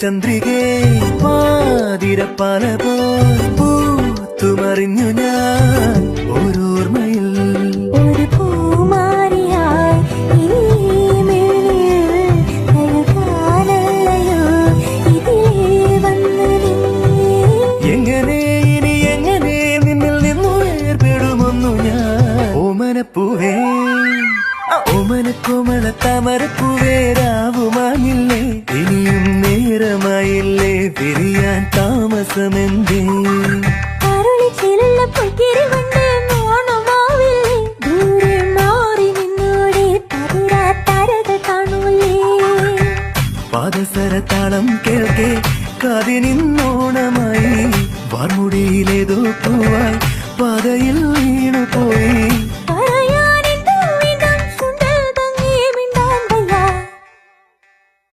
ചന്ദ്രികേ പാതിരപ്പാല പോൽ പൂത്തുമറിഞ്ഞു ഞാൻ ഓരോർമ്മയിൽ ഒരു പൂമാരിയായി ഈ മിഴിയിൽ നൽകാനല്ലയോ ഇതിലേ വന്നു നീ. എങ്ങനെ ഇനി എങ്ങനെ നിന്നിൽ നിന്നു വേർപെടുമൊന്നു ഞാൻ ഓമനപ്പൂവേ ഓമനക്കോമള താമരപ്പൂവേ രാവുമായില്ലേ ഇനിയും നേരമായില്ലേ പിരിയാൻ താമസമെന്തേ അരുളി ചില പൊക്കിരി കൊണ്ട് മോണമാവില്ലേ ദൂരെ മാറി നിന്നോടെ തരുരാത്തരകൾ കാണൂലേ പാദസരതാളം കേൾക്കെ കാതിനിന്നോണമായി വാർമുടിയിലേതോ പൂവായി പാതയിൽ വീണു പോയി